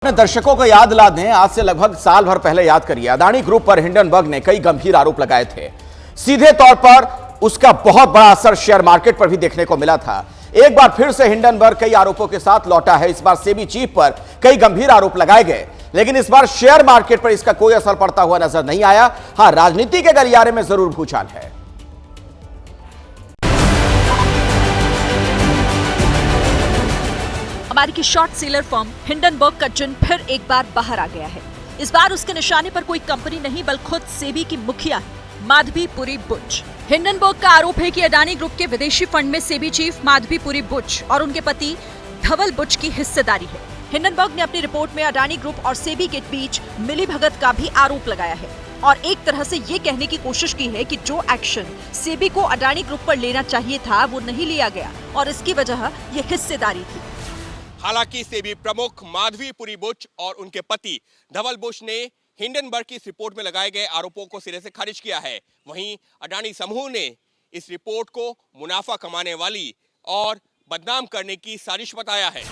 अपने दर्शकों को याद दिला दें, आज से लगभग साल भर पहले याद करिए, अडानी ग्रुप पर हिंडनबर्ग ने कई गंभीर आरोप लगाए थे। सीधे तौर पर उसका बहुत बड़ा असर शेयर मार्केट पर भी देखने को मिला था। एक बार फिर से हिंडनबर्ग कई आरोपों के साथ लौटा है। इस बार सेबी चीफ पर कई गंभीर आरोप लगाए गए, लेकिन इस बार शेयर मार्केट पर इसका कोई असर पड़ता हुआ नजर नहीं आया। हां, राजनीति के गलियारे में जरूर भूचाल है। अमेरिकी शॉर्ट सेलर फर्म हिंडनबर्ग का जिन फिर एक बार बाहर आ गया है। इस बार उसके निशाने पर कोई कंपनी नहीं, बल्कि खुद सेबी की मुखिया है, माधवी पुरी बुच। हिंडनबर्ग का आरोप है कि अडानी ग्रुप के विदेशी फंड में सेबी चीफ माधवी पुरी बुच और उनके पति धवल बुच की हिस्सेदारी है। हिंडनबर्ग ने अपनी रिपोर्ट में अडानी ग्रुप और सेबी के बीच मिलीभगत का भी आरोप लगाया है और एक तरह से ये कहने की कोशिश की है कि जो एक्शन सेबी को अडानी ग्रुप पर लेना चाहिए था वो नहीं लिया गया और इसकी वजह ये हिस्सेदारी थी। हालांकि सेबी प्रमुख माधवी पुरी बुच और उनके पति धवल बुच ने हिंडनबर्ग की इस रिपोर्ट में लगाए गए आरोपों को सिरे से खारिज किया है। वहीं अडानी समूह ने इस रिपोर्ट को मुनाफा कमाने वाली और बदनाम करने की साजिश बताया है।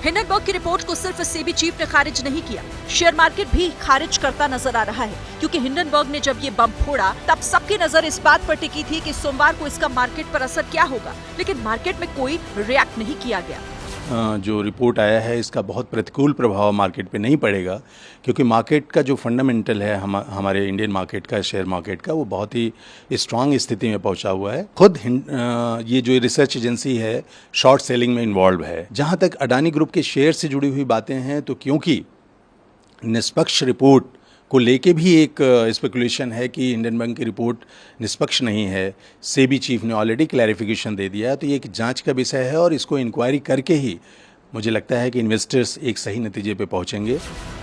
हिंडनबर्ग की रिपोर्ट को सिर्फ सेबी चीफ ने खारिज नहीं किया, शेयर मार्केट भी खारिज करता नजर आ रहा है, क्योंकि हिंडनबर्ग ने जब ये बम फोड़ा तब सबकी नजर इस बात पर टिकी थी कि सोमवार को इसका मार्केट पर असर क्या होगा, लेकिन मार्केट में कोई रिएक्ट नहीं किया गया। जो रिपोर्ट आया है इसका बहुत प्रतिकूल प्रभाव मार्केट पे नहीं पड़ेगा, क्योंकि मार्केट का जो फंडामेंटल है हमारे इंडियन मार्केट का, शेयर मार्केट का, वो बहुत ही स्ट्रांग स्थिति में पहुंचा हुआ है। खुद ये जो रिसर्च एजेंसी है शॉर्ट सेलिंग में इन्वॉल्व है। जहां तक अडानी ग्रुप के शेयर से जुड़ी हुई बातें हैं, तो क्योंकि निष्पक्ष रिपोर्ट को लेके भी एक स्पेकुलेशन है कि हिंडनबर्ग की रिपोर्ट निष्पक्ष नहीं है, सेबी चीफ ने ऑलरेडी क्लैरिफिकेशन दे दिया है, तो ये एक जांच का विषय है और इसको इंक्वायरी करके ही मुझे लगता है कि इन्वेस्टर्स एक सही नतीजे पे पहुंचेंगे।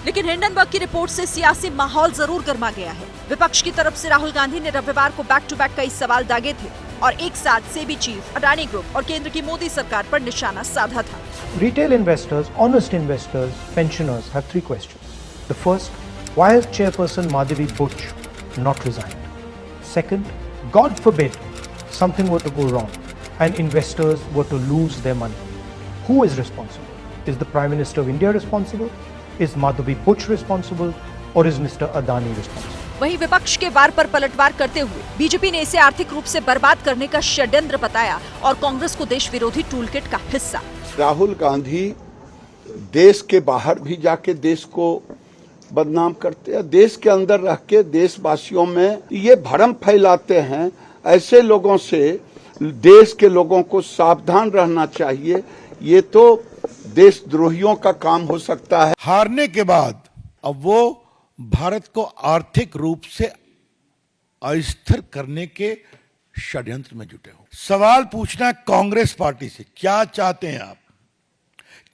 लेकिन हिंडनबर्ग की रिपोर्ट से सियासी माहौल जरूर गर्मा गया है। विपक्ष की तरफ से राहुल गांधी ने रविवार को बैक टू बैक कई सवाल दागे थे और एक साथ सेबी चीफ, अडानी ग्रुप और केंद्र की मोदी सरकार पर निशाना साधा था। Retail investors, honest investors, pensioners have three questions. The first, why has Chairperson Madhavi Buch not resigned? Second, God forbid something were to go wrong and investors were to lose their money. Who is responsible? Is the Prime Minister of India responsible? Is Madhavi Buch responsible? Or is Mr. Adani responsible? वहीं विपक्ष के वार पर पलटवार करते हुए BJP ने इसे आर्थिक रूप से बर्बाद करने का षड्यंत्र बताया और कांग्रेस को देश विरोधी टूलकिट का हिस्सा। राहुल गांधी देश के बाहर भी जाके देश को बदनाम करते हैं, देश के अंदर रह के देशवासियों में ये भ्रम फैलाते हैं। ऐसे लोगों से देश के लोगों को सावधान रहना चाहिए, ये तो देशद्रोहियों का काम हो सकता है। हारने के बाद अब वो भारत को आर्थिक रूप से अस्थिर करने के षड्यंत्र में जुटे हो। सवाल पूछना कांग्रेस पार्टी से, क्या चाहते हैं आप?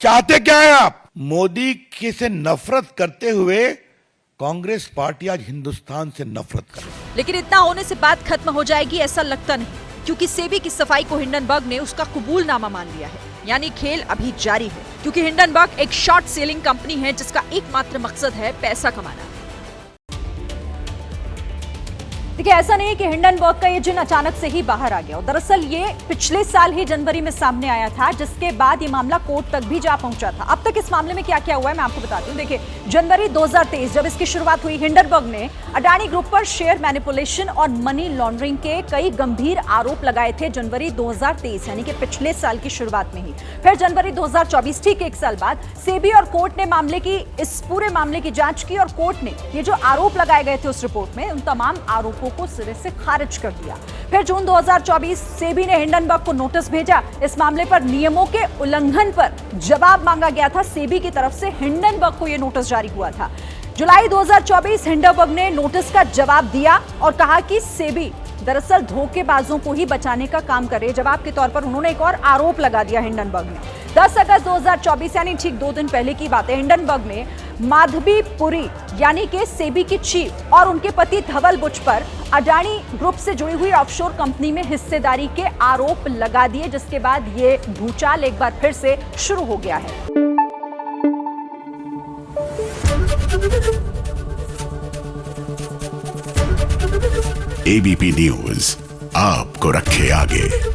चाहते क्या है आप? मोदी के से नफरत करते हुए कांग्रेस पार्टी आज हिंदुस्तान से नफरत कर रही है। लेकिन इतना होने से बात खत्म हो जाएगी ऐसा लगता नहीं, क्योंकि सेबी की सफाई को हिंडनबर्ग ने उसका कबूलनामा मान लिया है। यानी खेल अभी जारी है, क्योंकि हिंडनबर्ग एक शॉर्ट सेलिंग कंपनी है जिसका एकमात्र मकसद है पैसा कमाना। देखिए, ऐसा नहीं है कि हिंडनबर्ग का ये जिन अचानक से ही बाहर आ गया। दरअसल ये पिछले साल ही जनवरी में सामने आया था, जिसके बाद ये मामला कोर्ट तक भी जा पहुंचा था। अब तक इस मामले में क्या क्या हुआ है मैं आपको बताती हूँ। देखिए, जनवरी 2023 जब इसकी शुरुआत हुई, हिंडनबर्ग ने अडानी ग्रुप पर शेयर मैनिपुलेशन और मनी लॉन्ड्रिंग के कई गंभीर आरोप लगाए थे। जनवरी 2023 यानी कि पिछले साल की शुरुआत में ही। फिर जनवरी 2024, ठीक एक साल बाद, सेबी और कोर्ट ने इस पूरे मामले की जांच की और कोर्ट ने ये जो आरोप लगाए गए थे उस रिपोर्ट में, उन तमाम आरोपों को सिरे से खारिज कर दिया। फिर जून 2024 सेबी ने हिंडनबर्ग को नोटिस भेजा। इस मामले पर नियमों के उल्लंघन पर जवाब मांगा गया था। सेबी की तरफ से हिंडनबर्ग को यह नोटिस जारी हुआ था। जुलाई 2024 हिंडनबर्ग ने नोटिस का जवाब दिया और कहा कि सेबी दरअसल धोखेबाजों को ही बचाने का काम कर रही है। जवाब के तौर पर उन्होंने एक और आरोप लगा दिया हिंडनबर्ग ने। 10 अगस्त 2024 यानी ठीक 2 दिन पहले की बात है, हिंडनबर्ग ने माधवी पुरी यानी कि सेबी की चीफ और उनके पति धवल बुच पर अडानी ग्रुप से जुड़ी हुई ऑफशोर कंपनी में हिस्सेदारी के आरोप लगा दिए, जिसके बाद ये भूचाल एक बार फिर से शुरू हो गया है। एबीपी न्यूज आपको रखे आगे।